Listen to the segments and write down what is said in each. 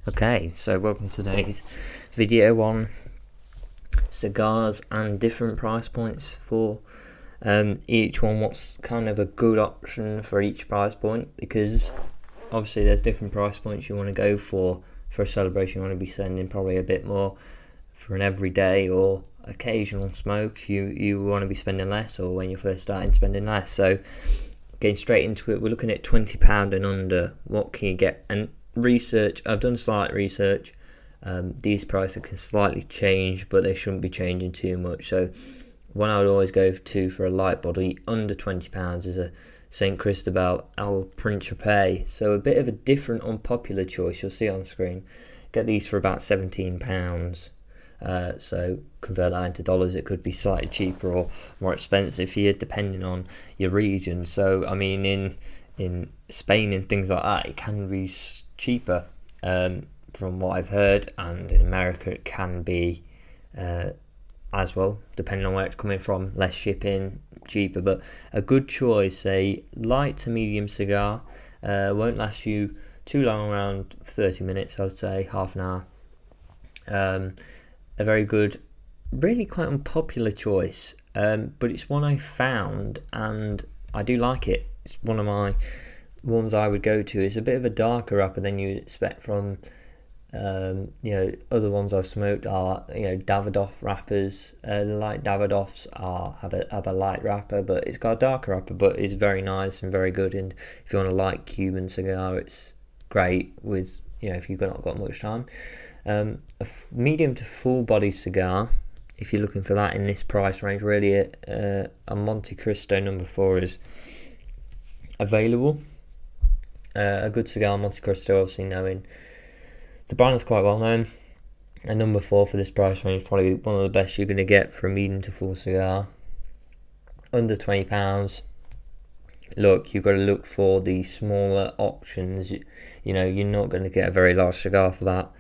Okay, so welcome to today's video on cigars and different price points for each one. What's kind of a good option for each price point, because obviously there's different price points you want to go for a celebration. You want to be spending probably a bit more for an everyday or occasional smoke. You want to be spending less, or when you're first starting, spending less. So getting straight into it, we're looking at £20 and under. What can you get? And research, I've done slight research. These prices can slightly change, but they shouldn't be changing too much. So one I would always go to for a light body under £20 is a St. Cristobal Al Principe. So a bit of a different unpopular choice. You'll see on screen. Get these for about £17. So convert that into dollars, it could be slightly cheaper or more expensive here depending on your region. So I mean, in Spain and things like that, it can be cheaper from what I've heard, and in America it can be as well, depending on where it's coming from. Less shipping, cheaper, but a good choice. A light to medium cigar, won't last you too long, around 30 minutes, I would say, half an hour. A very good, really quite unpopular choice, but it's one I found and I do like it. It's one of my ones I would go to. It's a bit of a darker wrapper than you'd expect from other ones I've smoked are Davidoff wrappers. The light Davidoffs have a light wrapper, but it's got a darker wrapper, but it's very nice and very good. And if you want a light Cuban cigar, it's great with if you've not got much time. A medium to full body cigar, if you're looking for that in this price range, really a Monte Cristo number 4 is available. A good cigar, Monte Cristo, obviously knowing the brand is quite well known. And number 4 for this price range is probably one of the best you're going to get for a medium to full cigar. Under £20. Look, you've got to look for the smaller options. You're not going to get a very large cigar for that.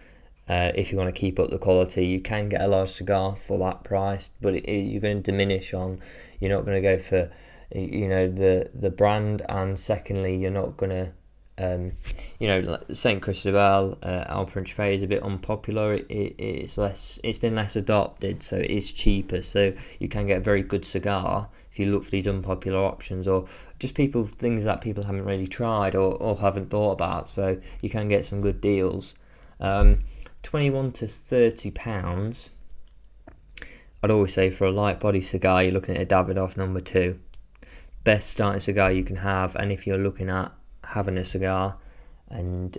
If you want to keep up the quality, you can get a large cigar for that price, but you're going to diminish on. You're not going to go for the brand, and secondly, you're not going to St. Cristobal Al Principe is a bit unpopular. It's been less adopted, so it is cheaper. So you can get a very good cigar if you look for these unpopular options, or just things that people haven't really tried or haven't thought about. So you can get some good deals. 21 to £30. I'd always say for a light body cigar, you're looking at a Davidoff number 2. Best starting cigar you can have, and if you're looking at having a cigar and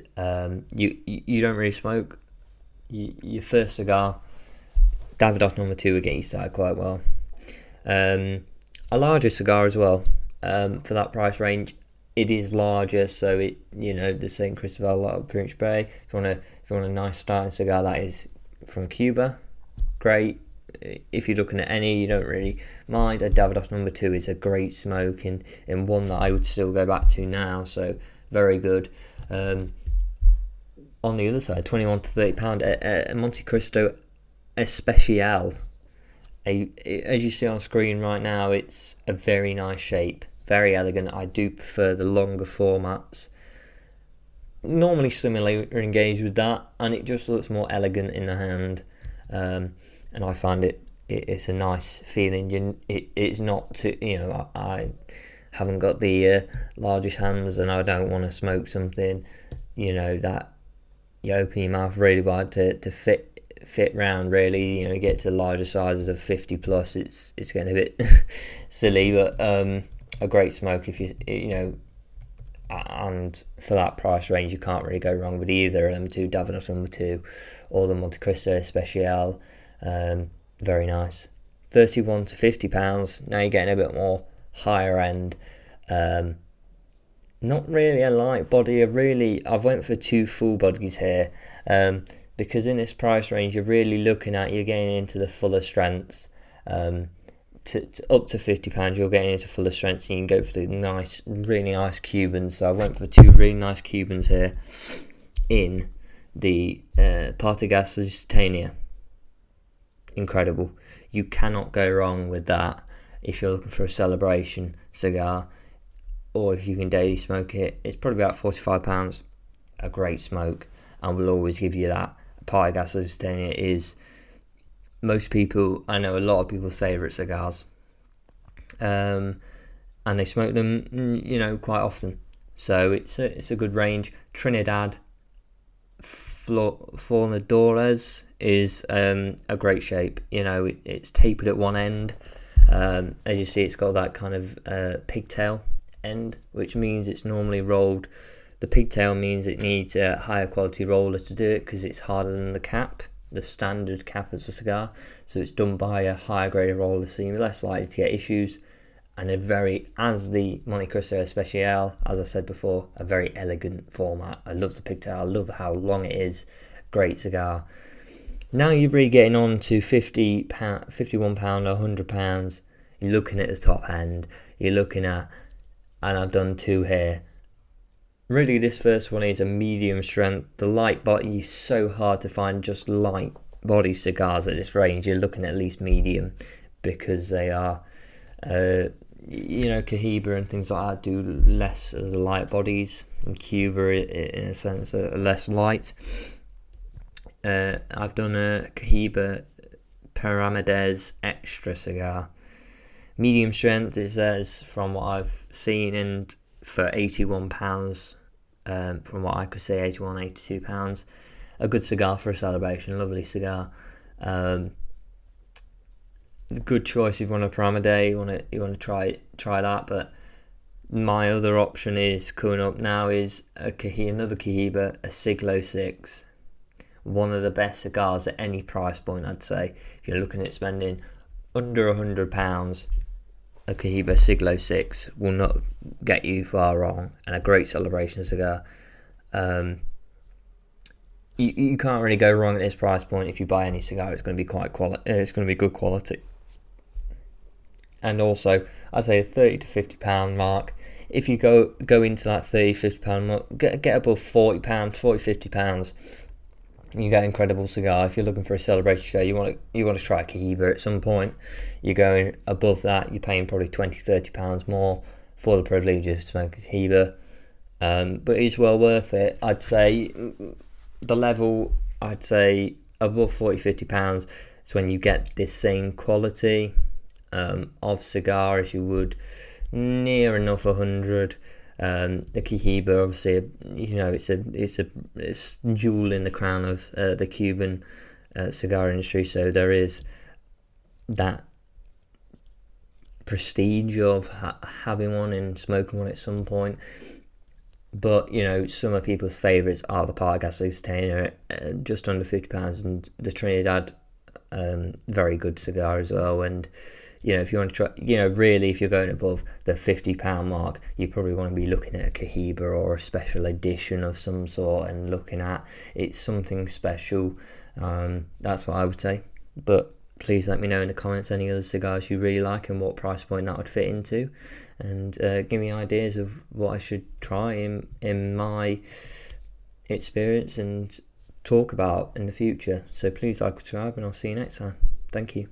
you don't really smoke, your first cigar, Davidoff number 2 will get you started quite well. A larger cigar as well, for that price range. It is larger, so the St. Cristobal Principe. If you want a nice starting cigar, that is from Cuba, great. If you're looking at any you don't really mind, a Davidoff number 2 is a great smoke, and one that I would still go back to now, so very good. On the other side, 21 to £30, a Monte Cristo Especial. As you see on screen right now, it's a very nice shape, very elegant. I do prefer the longer formats. Normally similarly engaged with that, and it just looks more elegant in the hand. And I find it's a nice feeling. It's not too, I haven't got the largest hands, and I don't want to smoke something, that you open your mouth really wide to fit round. Really, get to larger sizes of 50 plus. It's getting a bit silly, but a great smoke if and for that price range, you can't really go wrong with either of them two, Davidoff number 2 or the Monte Cristo Especial. Very nice. 31 to £50. Now you're getting a bit more higher end. Not really a light body. I've went for 2 full bodies here, because in this price range you're getting into the fuller strengths. Up to £50, you're getting into fuller strengths, and you can go for the really nice Cubans. So I went for 2 really nice Cubans here in the Partagas Lusitania. Incredible. You cannot go wrong with that if you're looking for a celebration cigar, or if you can daily smoke it. It's probably about £45. A great smoke. and will always give you that. Party Gasoline is most people, I know a lot of people's favourite cigars, and they smoke them, quite often. So it's a good range. Trinidad Fornadores is a great shape. It's tapered at one end. As you see, it's got that kind of pigtail end, which means it's normally rolled. The pigtail means it needs a higher quality roller to do it because it's harder than the standard cap of a cigar. So it's done by a higher grade roller, so you're less likely to get issues. And as the Monte Cristo Especial, as I said before, a very elegant format. I love the pigtail. I love how long it is. Great cigar. Now you're really getting on to £51, £100. You're looking at the top end. You're looking at, and I've done two here. Really, this first one is a medium strength. The light body is so hard to find just light body cigars at this range. You're looking at least medium because they are, Cohiba and things like that do less of the light bodies, and Cuba, in a sense, are less light. I've done a Cohiba Paramides Extra cigar. Medium strength, it says, from what I've seen, and for £81, from what I could say, £82. A good cigar for a celebration, lovely cigar. Good choice if you want a Paramide, you want to try that. But my other option is coming up now is another Cohiba, a Siglo 6. One of the best cigars at any price point, I'd say. If you're looking at spending under £100, a Cohiba Siglo 6 will not get you far wrong, and a great celebration cigar. You can't really go wrong at this price point. If you buy any cigar, it's going to be it's going to be good quality. And also, I'd say a £30 to £50 mark. If you go into that £30-50 mark, get above £40, £50, you get an incredible cigar. If you're looking for a celebration cigar, you want to try a Cohiba at some point. You're going above that, you're paying probably £20-30 more for the privilege of smoking Cohiba. But it is well worth it. I'd say the level, above £40-50 is when you get this same quality of cigar as you would near enough 100. The Cohiba, obviously, it's jewel in the crown of the Cuban cigar industry. So there is that prestige of having one and smoking one at some point. But some of people's favourites are the Party Gasoline, just under £50, and the Trinidad, very good cigar as well. And if you want to try, really, if you're going above the £50 mark, you probably want to be looking at a Cohiba or a special edition of some sort, and looking at it's something special. That's what I would say. But please let me know in the comments any other cigars you really like and what price point that would fit into, and give me ideas of what I should try in my experience and talk about in the future. So please like, subscribe, and I'll see you next time. Thank you.